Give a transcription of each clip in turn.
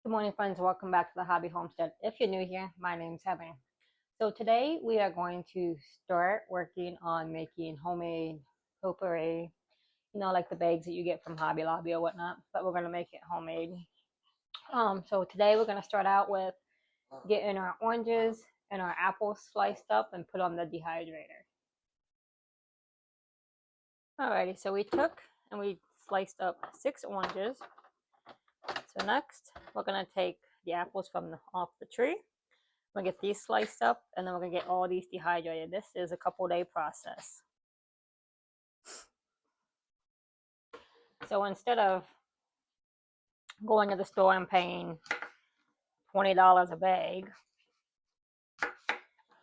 Good morning, friends. Welcome back to the Hobby Homestead. If you're new here, my name's Heather. So today we are going to start working on making homemade potpourri, like the bags that you get from Hobby Lobby or whatnot, but we're going to make it homemade. So today we're going to start out with getting our oranges and our apples sliced up and put on the dehydrator. Alrighty, so we took and we sliced up 6 oranges. So next we're going to take the apples off the tree. We're going to get these sliced up, and then we're going to get all these dehydrated. This is a couple-day process. So instead of going to the store and paying $20 a bag,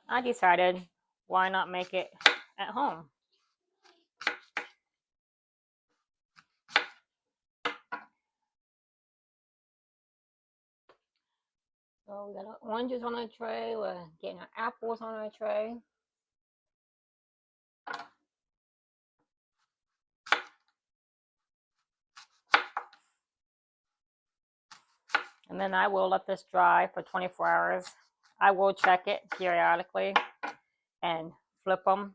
I decided, why not make it at home? So we got our oranges on our tray. We're getting our apples on our tray. And then I will let this dry for 24 hours. I will check it periodically and flip them.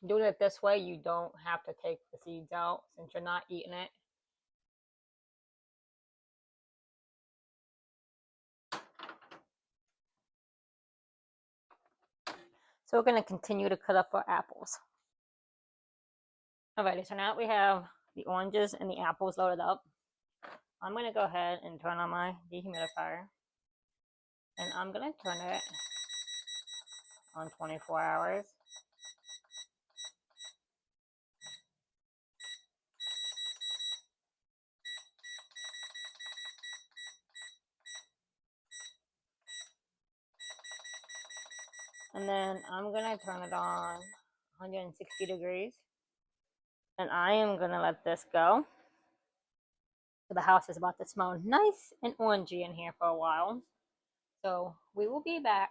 Doing it this way, you don't have to take the seeds out since you're not eating it. So we're going to continue to cut up our apples. Alrighty, so now we have the oranges and the apples loaded up. I'm going to go ahead and turn on my dehumidifier. And I'm going to turn it on 24 hours. And then I'm going to turn it on 160 degrees. And I am going to let this go. So the house is about to smell nice and orangey in here for a while. So we will be back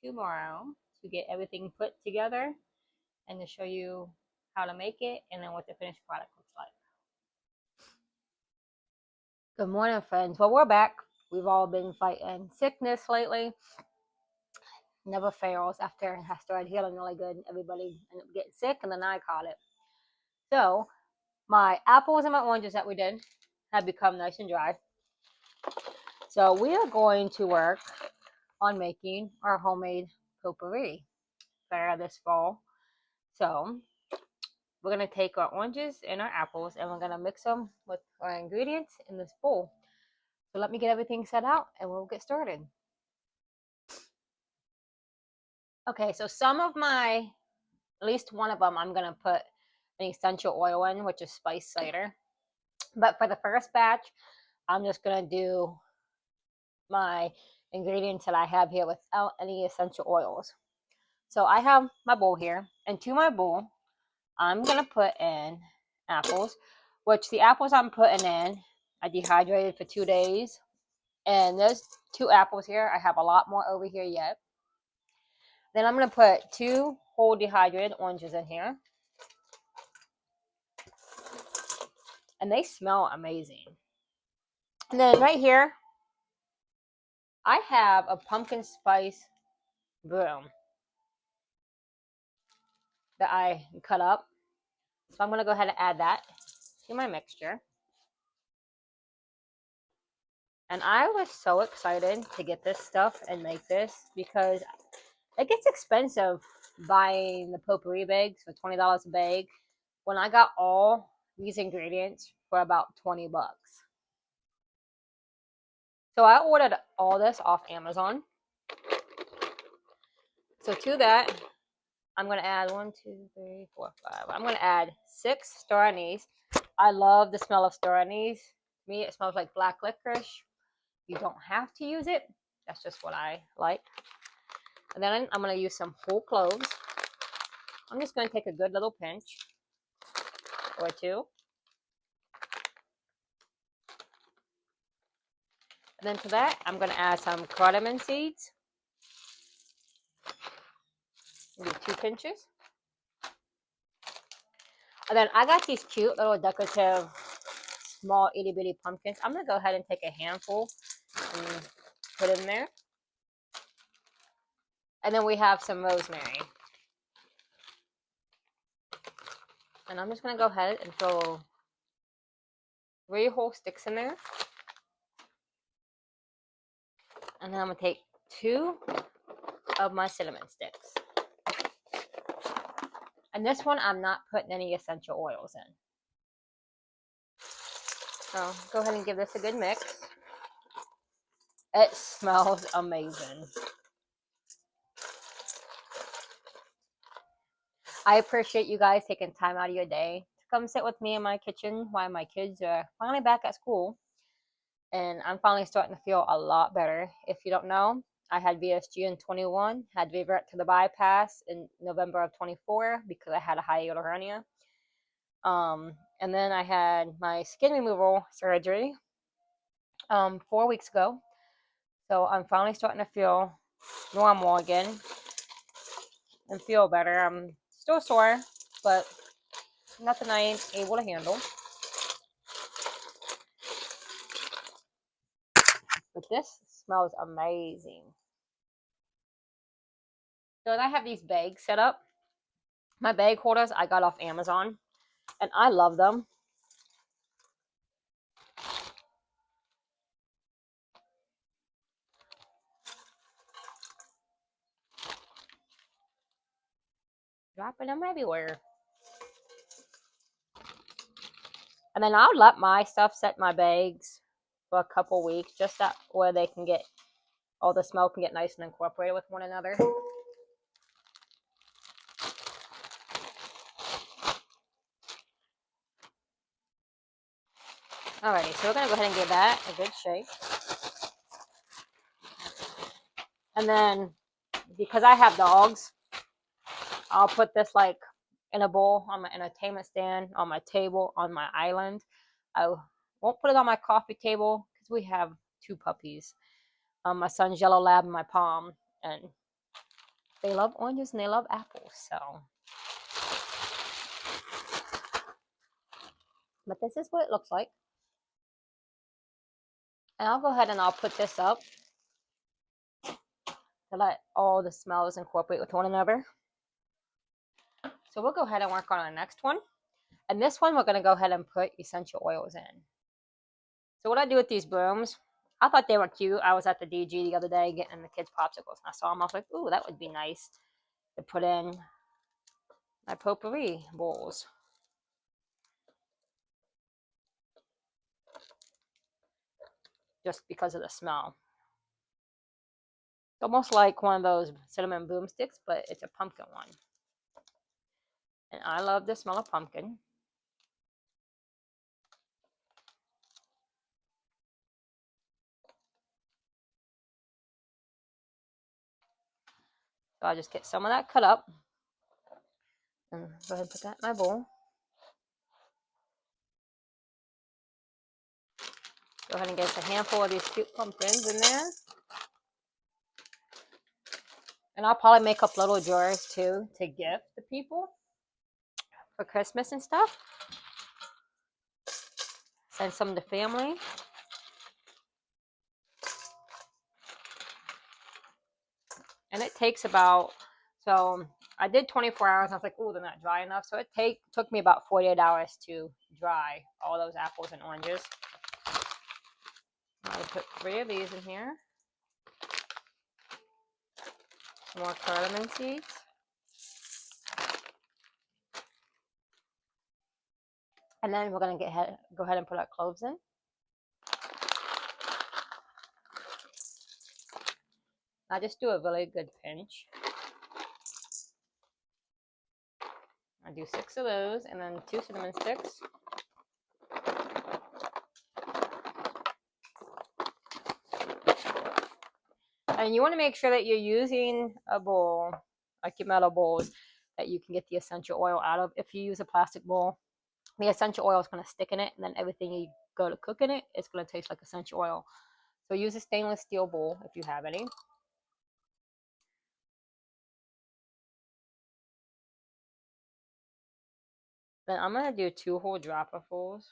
tomorrow to get everything put together and to show you how to make it and then what the finished product looks like. Good morning, friends. Well, we're back. We've all been fighting sickness lately. Never fails. After I started healing really good, everybody ended up getting sick, and then I caught it. So my apples and my oranges that we did have become nice and dry. So we are going to work on making our homemade potpourri for this fall. So we're going to take our oranges and our apples, and we're going to mix them with our ingredients in this bowl. So let me get everything set out, and we'll get started. Okay, so some of my, at least one of them, I'm going to put an essential oil in, which is spice cider. But for the first batch, I'm just going to do my ingredients that I have here without any essential oils. So I have my bowl here, and to my bowl, I'm going to put in apples, which the apples I'm putting in, I dehydrated for 2 days. And there's 2 apples here. I have a lot more over here yet. Then I'm going to put 2 whole dehydrated oranges in here. And they smell amazing. And then right here, I have a pumpkin spice broom that I cut up. So I'm going to go ahead and add that to my mixture. And I was so excited to get this stuff and make this because it gets expensive buying the potpourri bags for $20 a bag when I got all these ingredients for about 20 bucks. So I ordered all this off Amazon. So to that, I'm going to add 1, 2, 3, 4, 5. I'm going to add 6 star anise. I love the smell of star anise. To me, it smells like black licorice. You don't have to use it. That's just what I like. And then I'm going to use some whole cloves. I'm just going to take a good little pinch or 2. And then to that, I'm going to add some cardamom seeds. Maybe 2 pinches. And then I got these cute little decorative small itty bitty pumpkins. I'm going to go ahead and take a handful and put in there. And then we have some rosemary. And I'm just going to go ahead and throw 3 whole sticks in there. And then I'm going to take 2 of my cinnamon sticks. And this one, I'm not putting any essential oils in. So go ahead and give this a good mix. It smells amazing. I appreciate you guys taking time out of your day to come sit with me in my kitchen while my kids are finally back at school. And I'm finally starting to feel a lot better. If you don't know, I had VSG in 21, had to revert to the bypass in November of 24 because I had a hiatal hernia. And then I had my skin removal surgery 4 weeks ago. So I'm finally starting to feel normal again and feel better. I'm still sore, but nothing I ain't able to handle. But this smells amazing. So I have these bags set up. My bag holders I got off Amazon, and I love them. Dropping them everywhere. And then I'll let my stuff set my bags for a couple weeks, just that where they can get, all the smell can get nice and incorporated with one another. Alrighty, so we're going to go ahead and give that a good shake. And then, because I have dogs, I'll put this like in a bowl on my entertainment stand, on my table, on my island. I won't put it on my coffee table because we have 2 puppies. My son's yellow lab and my palm, and they love oranges and they love apples. So, but this is what it looks like. And I'll go ahead and I'll put this up to let all the smells incorporate with one another. So we'll go ahead and work on our next one. And this one, we're going to go ahead and put essential oils in. So what I do with these brooms, I thought they were cute. I was at the DG the other day getting the kids popsicles, and I saw them. I was like, ooh, that would be nice to put in my potpourri bowls. Just because of the smell. It's almost like one of those cinnamon boomsticks, but it's a pumpkin one. And I love the smell of pumpkin. So I just get some of that cut up. And go ahead and put that in my bowl. Go ahead and get a handful of these cute pumpkins in there. And I'll probably make up little jars too to gift to people for Christmas and stuff. Send some to family. And it takes about, so I did 24 hours. And I was like, ooh, they're not dry enough. So it took me about 48 hours to dry all those apples and oranges. I put 3 of these in here. More cardamom seeds. And then we're going to go ahead and put our cloves in. I just do a really good pinch. I do 6 of those and then 2 cinnamon sticks. And you want to make sure that you're using a bowl, like your metal bowls, that you can get the essential oil out of. If you use a plastic bowl, the essential oil is going to stick in it, and then everything you go to cook in it, it's going to taste like essential oil. So use a stainless steel bowl if you have any. Then I'm going to do 2 whole dropperfuls.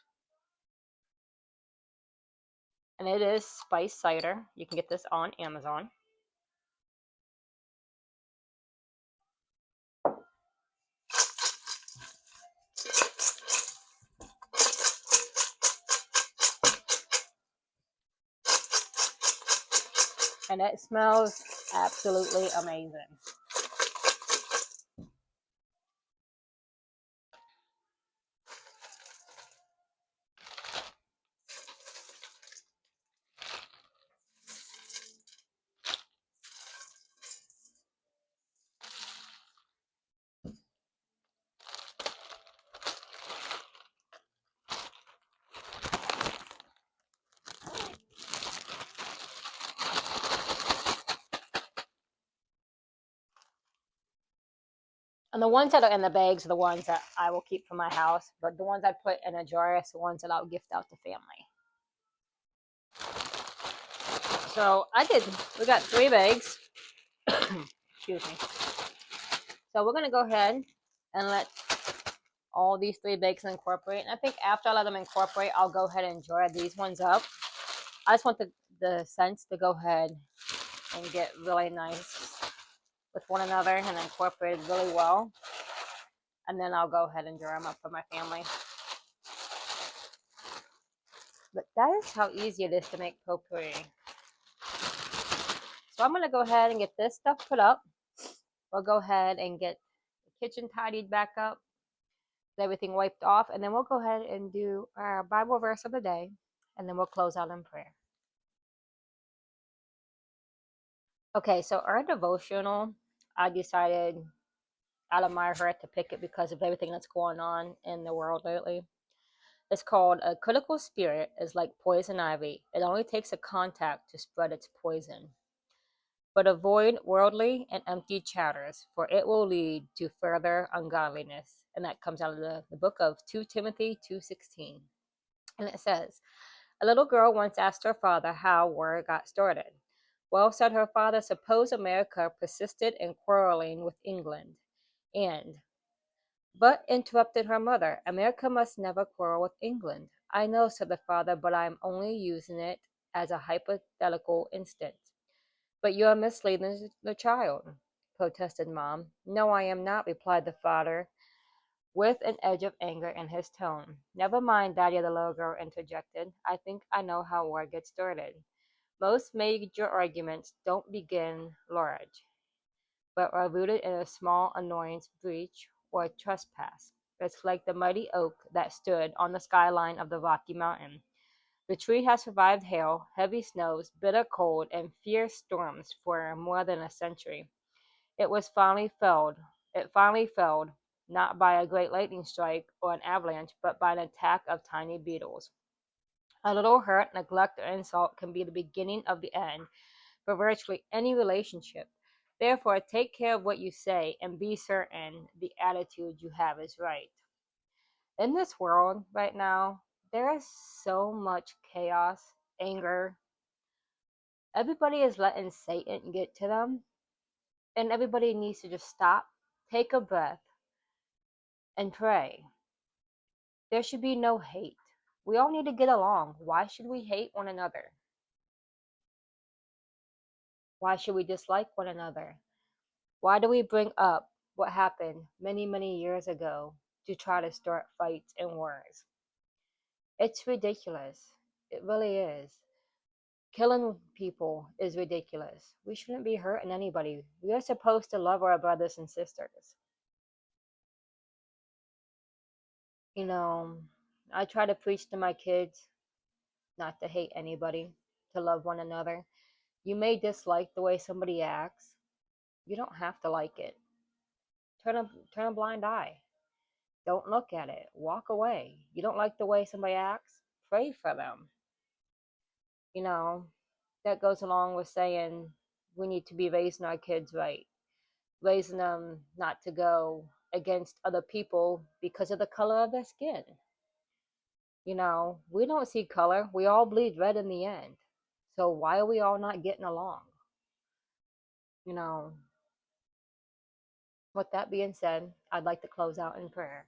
and it is spiced cider. You can get this on Amazon. And it smells absolutely amazing. And the ones that are in the bags are the ones that I will keep for my house, but the ones I put in a jar is the ones that I'll gift out to family. So we got 3 bags. Excuse me. So we're going to go ahead and let all these 3 bags incorporate. And I think after I let them incorporate, I'll go ahead and jar these ones up. I just want the scents to go ahead and get really nice with one another and incorporate really well. And then I'll go ahead and jar them up for my family. But that is how easy it is to make potpourri. So I'm going to go ahead and get this stuff put up. We'll go ahead and get the kitchen tidied back up, everything wiped off, and then we'll go ahead and do our Bible verse of the day, and then we'll close out in prayer. Okay, so our devotional, I decided out of my heart to pick it because of everything that's going on in the world lately. It's called "A Critical Spirit is Like Poison Ivy. It only takes a contact to spread its poison. But avoid worldly and empty chatters, for it will lead to further ungodliness." And that comes out of the book of 2 Timothy 2:16. And it says, "A little girl once asked her father how war got started. Well, said her father, suppose America persisted in quarreling with England. And, but interrupted her mother, America must never quarrel with England. I know, said the father, but I'm only using it as a hypothetical instance. But you are misleading the child, protested Mom. No, I am not, replied the father, with an edge of anger in his tone. Never mind, Daddy, the little girl interjected. I think I know how war gets started. Most major arguments don't begin large, but are rooted in a small annoyance, breach, or trespass. It's like the mighty oak that stood on the skyline of the Rocky Mountain. The tree has survived hail, heavy snows, bitter cold, and fierce storms for more than a century. It was finally felled. It finally felled, not by a great lightning strike or an avalanche, but by an attack of tiny beetles. A little hurt, neglect, or insult can be the beginning of the end for virtually any relationship. Therefore, take care of what you say and be certain the attitude you have is right. In this world right now, there is so much chaos, anger. Everybody is letting Satan get to them, and everybody needs to just stop, take a breath, and pray. There should be no hate. We all need to get along. Why should we hate one another? Why should we dislike one another? Why do we bring up what happened many, many years ago to try to start fights and wars? It's ridiculous. It really is. Killing people is ridiculous. We shouldn't be hurting anybody. We are supposed to love our brothers and sisters. You know, I try to preach to my kids not to hate anybody, to love one another. You may dislike the way somebody acts. You don't have to like it. Turn a blind eye. Don't look at it. Walk away. You don't like the way somebody acts? Pray for them. You know, that goes along with saying we need to be raising our kids right, raising them not to go against other people because of the color of their skin. You know, we don't see color. We all bleed red in the end. So why are we all not getting along? You know, with that being said, I'd like to close out in prayer.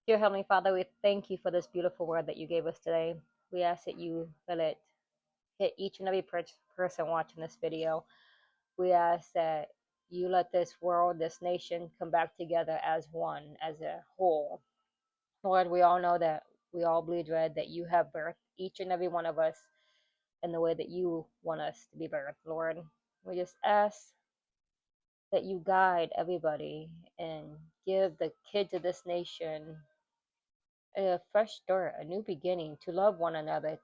Dear Heavenly Father, we thank you for this beautiful word that you gave us today. We ask that you let it hit each and every person watching this video. We ask that you let this world, this nation come back together as one, as a whole. Lord, we all know that we all bleed red, that you have birthed each and every one of us in the way that you want us to be birthed, Lord. We just ask that you guide everybody and give the kids of this nation a fresh start, a new beginning, to love one another.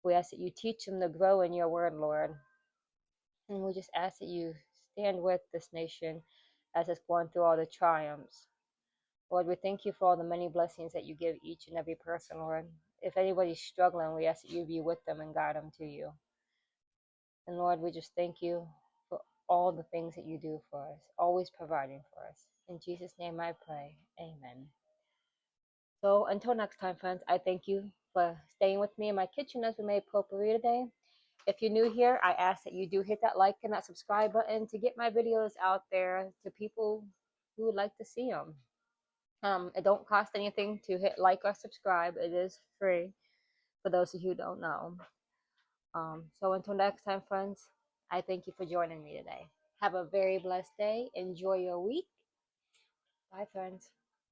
We ask that you teach them to grow in your word, Lord. And we just ask that you stand with this nation as it's going through all the triumphs. Lord, we thank you for all the many blessings that you give each and every person, Lord. If anybody's struggling, we ask that you be with them and guide them to you. And Lord, we just thank you for all the things that you do for us, always providing for us. In Jesus' name I pray. Amen. So until next time, friends, I thank you for staying with me in my kitchen as we made potpourri today. If you're new here, I ask that you do hit that like and that subscribe button to get my videos out there to people who would like to see them. It don't cost anything to hit like or subscribe. It is free for those of you who don't know. So until next time, friends, I thank you for joining me today. Have a very blessed day. Enjoy your week. Bye, friends.